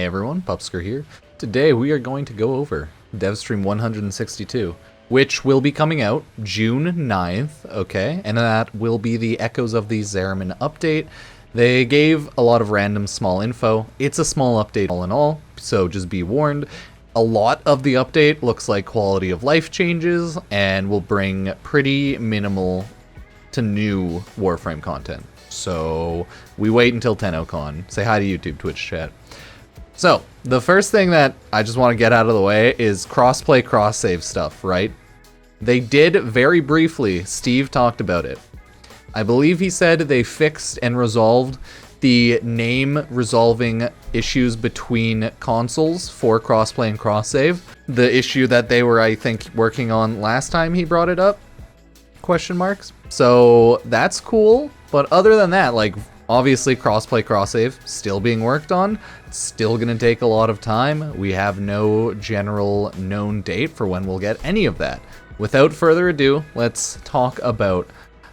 Hey everyone, Pupsker here. Today we are going to go over Devstream 162, which will be coming out June 9th, okay? And that will be the Echoes of the Zariman update. They gave a lot of random small info. It's a small update all in all, so just be warned. A lot of the update looks like quality of life changes and will bring pretty minimal to new Warframe content. So we wait until 10:00. Say hi to YouTube, Twitch chat. So the first thing that I just want to get out of the way is crossplay, cross-save stuff, right? They did very briefly. Steve talked about it. I believe he said they fixed and resolved the name resolving issues between consoles for crossplay and cross-save. The issue that they were, I think, working on last time he brought it up? Question marks. So that's cool. But other than that, like, obviously crossplay, cross-save still being worked on. It's still gonna take a lot of time. We have no general known date for when we'll get any of that. Without further ado, let's talk about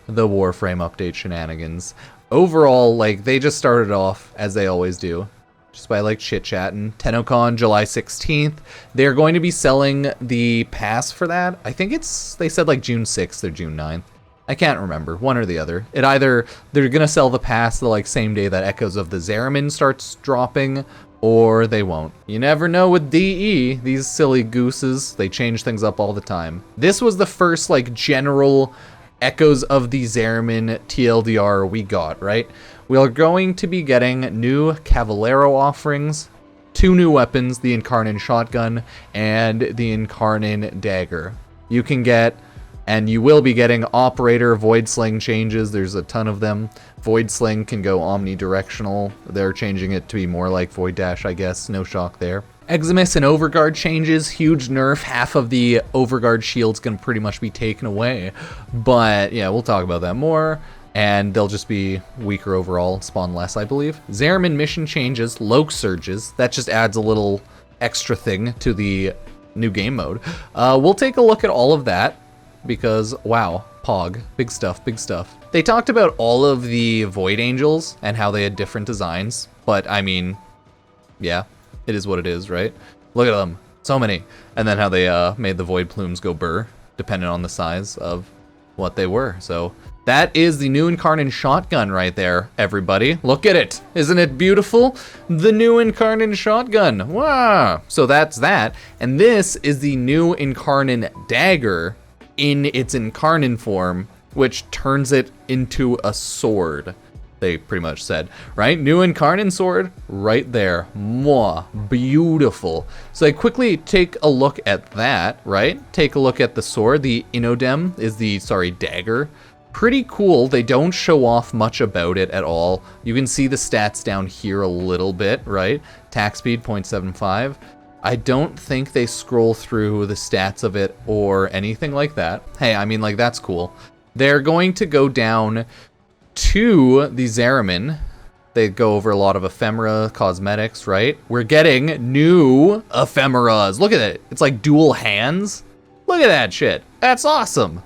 the Warframe update shenanigans. Overall, like, they just started off as they always do, just by like chit-chatting. TennoCon, July 16th. They're going to be selling the pass for that. I think they said like June 6th or June 9th. I can't remember, one or the other. It either they're gonna sell the pass the like same day that Echoes of the Zariman starts dropping, or they won't. You never know with DE, these silly gooses, they change things up all the time. This was the first like general Echoes of the Zariman TLDR we got, right? We are going to be getting new Cavalero offerings, 2 new weapons, the Incarnon shotgun and the Incarnon dagger. You can get, and you will be getting operator void sling changes. There's a ton of them. Void sling can go omnidirectional. They're changing it to be more like void dash, I guess. No shock there. Eximus and overguard changes, huge nerf. Half of the overguard shield's gonna pretty much be taken away. But yeah, we'll talk about that more. And they'll just be weaker overall, spawn less, I believe. Zariman mission changes, Lohk surges. That just adds a little extra thing to the new game mode. We'll take a look at all of that because, wow, Pog, big stuff, big stuff. They talked about all of the Void Angels and how they had different designs. But, I mean, yeah. It is what it is, right? Look at them. So many. And then how they made the Void Plumes go burr, depending on the size of what they were. So that is the new Incarnon shotgun right there, everybody. Look at it. Isn't it beautiful? The new Incarnon shotgun. Wow. So that's that. And this is the new Incarnon dagger in its Incarnon form, which turns it into a sword. They pretty much said, right? New Incarnon sword right there. Mwah, beautiful. So I quickly take a look at that, right? Take a look at the sword. The Inodem is the, dagger. Pretty cool. They don't show off much about it at all. You can see the stats down here a little bit, right? Attack speed 0.75. I don't think they scroll through the stats of it or anything like that. Hey, I mean, like, that's cool. They're going to go down to the Zariman. They go over a lot of ephemera cosmetics, right? We're getting new ephemeras. Look at it. It's like dual hands. Look at that shit. That's awesome.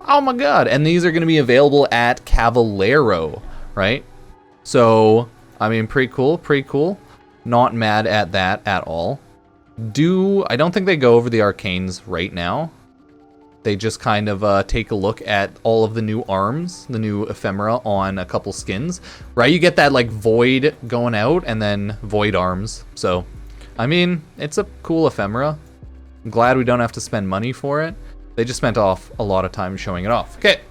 Oh my god. And these are going to be available at Cavalero, right? So, I mean, pretty cool, pretty cool. Not mad at that at all. I don't think they go over the Arcanes right now. They just kind of take a look at all of the new arms, the new ephemera on a couple skins, right? You get that like void going out and then void arms. So, I mean, it's a cool ephemera. I'm glad we don't have to spend money for it. They just spent off a lot of time showing it off. Okay,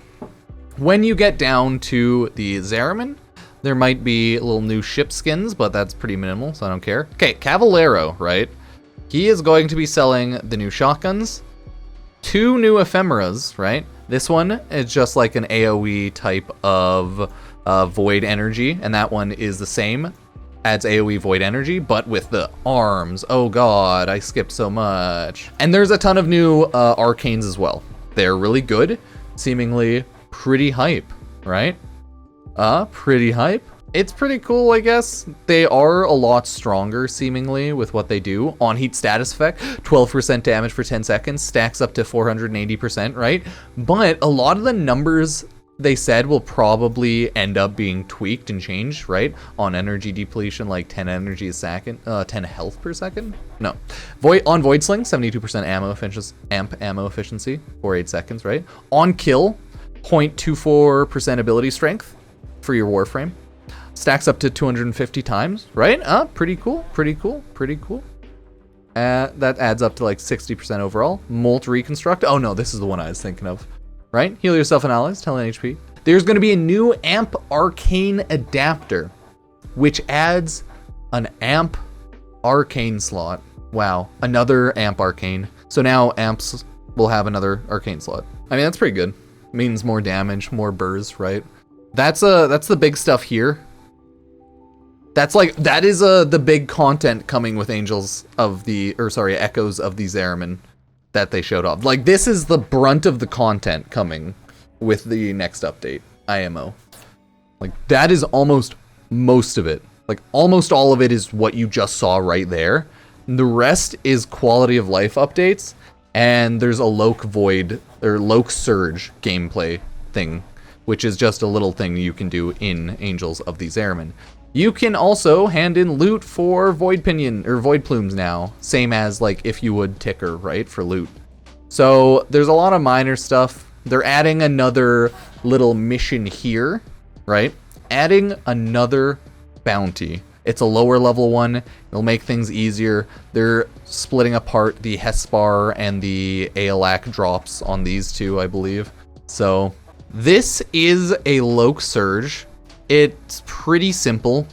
when you get down to the Zariman, there might be little new ship skins, but that's pretty minimal, so I don't care. Okay, Cavalero, right? He is going to be selling the new shotguns. 2 new ephemeras, right? This one is just like an AoE type of void energy, and that one is the same. Adds AoE void energy, but with the arms. Oh god, I skipped so much. And there's a ton of new arcanes as well. They're really good, seemingly pretty hype, right? Pretty hype. It's pretty cool, I guess. They are a lot stronger, seemingly, with what they do. On heat status effect, 12% damage for 10 seconds, stacks up to 480%, right? But a lot of the numbers they said will probably end up being tweaked and changed, right? On energy depletion, like 10 energy a second, 10 health per second? No. On Void Sling, 72% ammo efficiency for 8 seconds, right? On kill, 0.24% ability strength for your Warframe. Stacks up to 250 times, right? Pretty cool, pretty cool, pretty cool. That adds up to like 60% overall. Molt Reconstruct. Oh no, this is the one I was thinking of. Right? Heal yourself and allies, 10 HP. There's going to be a new Amp Arcane adapter, which adds an Amp Arcane slot. Wow, another Amp Arcane. So now Amps will have another Arcane slot. I mean, that's pretty good. Means more damage, more burrs, right? That's the big stuff here. That is the big content coming with Echoes of the Zariman that they showed off. Like, this is the brunt of the content coming with the next update, IMO. Like, that is almost most of it. Like, almost all of it is what you just saw right there. The rest is quality of life updates, and there's a Lohk Void, or Lohk Surge gameplay thing, which is just a little thing you can do in Angels of the Zariman. You can also hand in loot for Void Pinion, or Void Plumes now, same as like if you would Ticker, right, for loot. So there's a lot of minor stuff. They're adding another little mission here, right? Adding another bounty. It's a lower level one. It'll make things easier. They're splitting apart the Hespar and the Aelak drops on these two, I believe. So this is a Lohk Surge. It's pretty simple.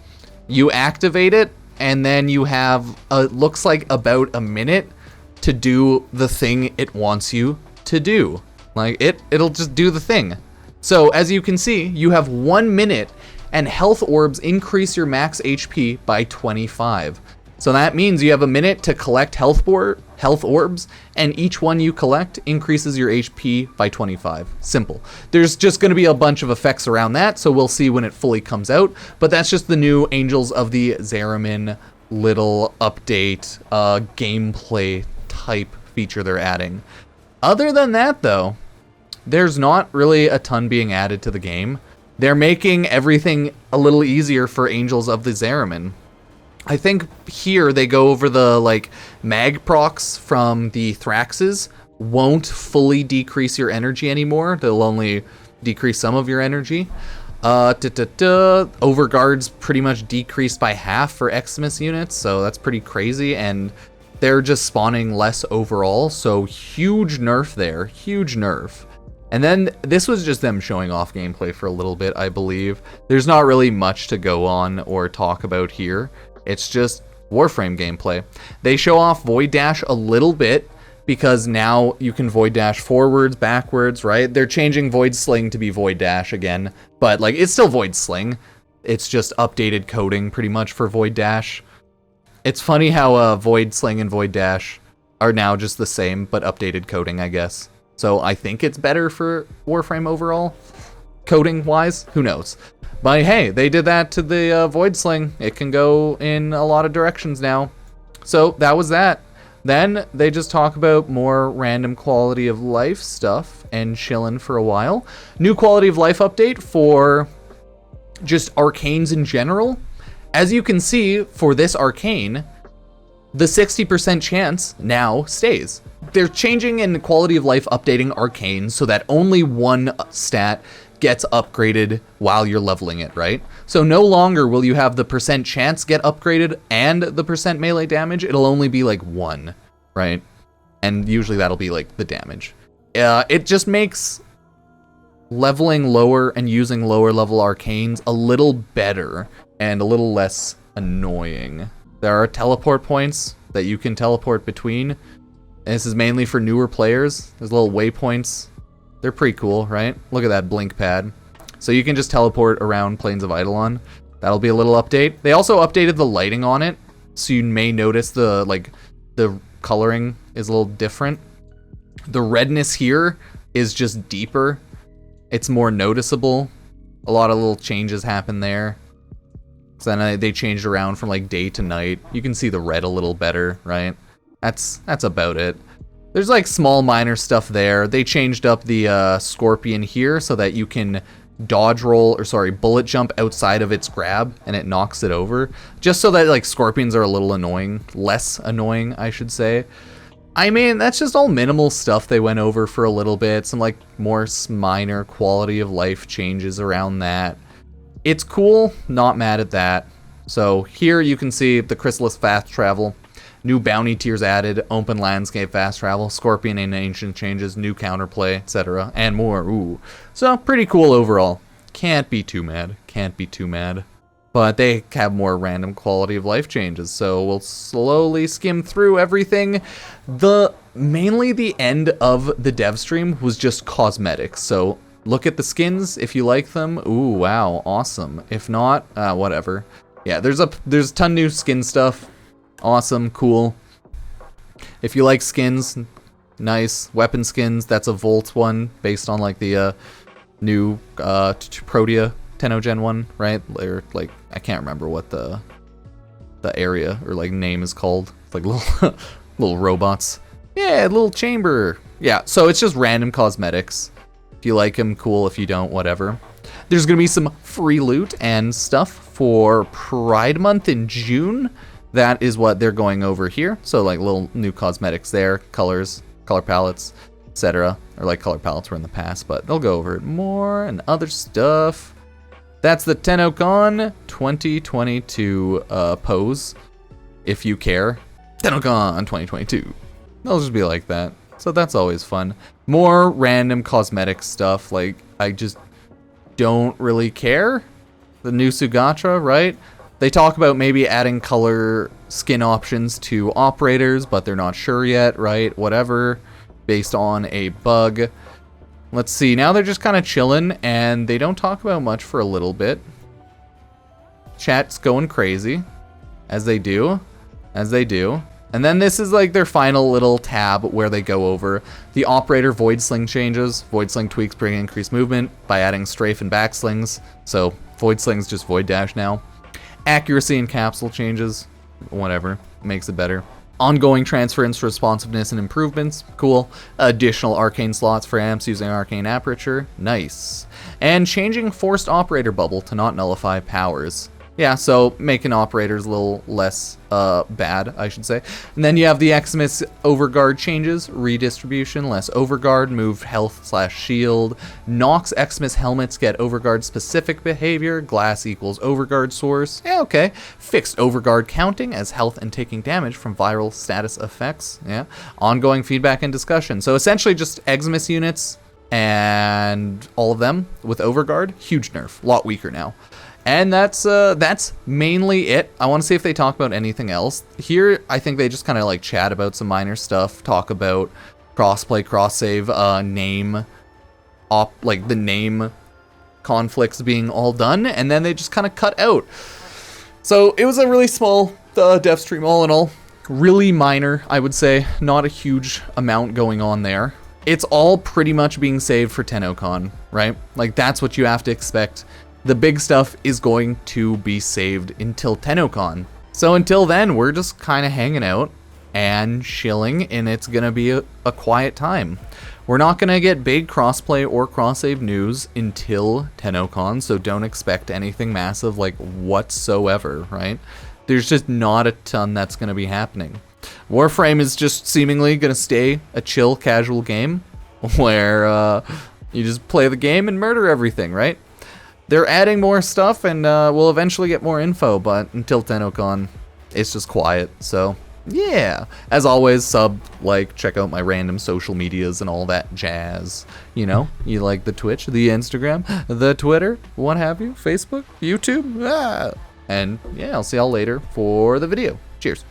You activate it, and then you have, looks like about a minute to do the thing it wants you to do. Like, it'll just do the thing. So, as you can see, you have 1 minute, and health orbs increase your max HP by 25. So that means you have a minute to collect health orbs, and each one you collect increases your HP by 25. Simple. There's just going to be a bunch of effects around that, so we'll see when it fully comes out. But that's just the new Angels of the Zariman little update, gameplay type feature they're adding. Other than that, though, there's not really a ton being added to the game. They're making everything a little easier for Angels of the Zariman. I think here they go over the like mag procs from the Thraxes won't fully decrease your energy anymore. They'll only decrease some of your energy. Overguard's pretty much decreased by half for Eximus units, so that's pretty crazy, and they're just spawning less overall, so huge nerf there, huge nerf. And then this was just them showing off gameplay for a little bit, I believe. There's not really much to go on or talk about here. It's just Warframe gameplay. They show off Void Dash a little bit because now you can Void Dash forwards, backwards, right? They're changing Void Sling to be Void Dash again, but like it's still Void Sling. It's just updated coding pretty much for Void Dash. It's funny how Void Sling and Void Dash are now just the same, but updated coding, I guess. So I think it's better for Warframe overall, coding-wise. Who knows? But hey, they did that to the Void Sling. It can go in a lot of directions now. So that was that. Then they just talk about more random quality of life stuff and chillin' for a while. New quality of life update for just Arcanes in general. As you can see, for this Arcane, the 60% chance now stays. They're changing and quality of life updating Arcanes so that only one stat gets upgraded while you're leveling it, right? So no longer will you have the percent chance get upgraded and the percent melee damage. It'll only be like 1, right? And usually that'll be like the damage. It just makes leveling lower and using lower level arcanes a little better and a little less annoying. There are teleport points that you can teleport between. And this is mainly for newer players. There's little waypoints. They're pretty cool, right? Look at that blink pad. So you can just teleport around Plains of Eidolon. That'll be a little update. They also updated the lighting on it, so you may notice the coloring is a little different. The redness here is just deeper. It's more noticeable. A lot of little changes happen there. So then they changed around from like day to night. You can see the red a little better, right? That's about it. There's like small minor stuff there. They changed up the Scorpion here so that you can bullet jump outside of its grab and it knocks it over. Just so that like Scorpions are a little annoying, less annoying, I should say. I mean, that's just all minimal stuff they went over for a little bit. Some like more minor quality of life changes around that. It's cool, not mad at that. So here you can see the Chrysalis fast travel, new bounty tiers added, open landscape fast travel, Scorpion and Ancient changes, new counterplay, etc. and more. Ooh. So pretty cool overall. Can't be too mad. Can't be too mad. But they have more random quality of life changes, so we'll slowly skim through everything. Mainly the end of the dev stream was just cosmetics, so look at the skins if you like them. Ooh, wow, awesome. If not, whatever. Yeah, there's a ton new skin stuff. Awesome, cool. If you like skins, nice. Weapon skins, that's a Volt one based on like the new Protea 10 Gen 1, right? Or like I can't remember what the area or like name is called. It's like little little robots. Yeah, little chamber. Yeah, so it's just random cosmetics. If you like them, cool. If you don't, whatever. There's gonna be some free loot and stuff for Pride Month in June. That is what they're going over here. So like little new cosmetics there, colors, color palettes, etc. Or like color palettes were in the past, but they'll go over it more and other stuff. That's the TennoCon 2022 pose, if you care. TennoCon 2022. They'll just be like that. So that's always fun. More random cosmetic stuff, like I just don't really care. The new Sugatra, right? They talk about maybe adding color skin options to operators, but they're not sure yet, right? Whatever, based on a bug. Let's see, now they're just kind of chilling, and they don't talk about much for a little bit. Chat's going crazy, as they do. And then this is like their final little tab where they go over the operator Void Sling changes. Void Sling tweaks bring increased movement by adding strafe and back slings. So Void Sling's just Void Dash now. Accuracy and capsule changes, whatever, makes it better. Ongoing transference, responsiveness, and improvements. Cool. Additional arcane slots for amps using arcane aperture. Nice. And changing forced operator bubble to not nullify powers. Yeah, so making operators a little less bad, I should say. And then you have the Eximus overguard changes, redistribution, less overguard, move health/shield. Nox Eximus helmets get overguard specific behavior, glass equals overguard source. Yeah, okay. Fixed overguard counting as health and taking damage from viral status effects. Yeah. Ongoing feedback and discussion. So essentially just Eximus units and all of them with overguard. Huge nerf, a lot weaker now. And that's mainly it. I want to see if they talk about anything else. Here, I think they just kind of like chat about some minor stuff, talk about crossplay, cross-save, like the name conflicts being all done, and then they just kind of cut out. So it was a really small dev stream all in all. Really minor, I would say. Not a huge amount going on there. It's all pretty much being saved for TennoCon, right? Like that's what you have to expect. The big stuff is going to be saved until TennoCon. So until then, we're just kind of hanging out and chilling, and it's going to be a quiet time. We're not going to get big crossplay or cross-save news until TennoCon, so don't expect anything massive like whatsoever, right? There's just not a ton that's going to be happening. Warframe is just seemingly going to stay a chill, casual game where you just play the game and murder everything, right? They're adding more stuff, and we'll eventually get more info, but until TennoCon, it's just quiet, so yeah. As always, sub, like, check out my random social medias and all that jazz. You know, you like the Twitch, the Instagram, the Twitter, what have you, Facebook, YouTube, and yeah, I'll see y'all later for the video. Cheers.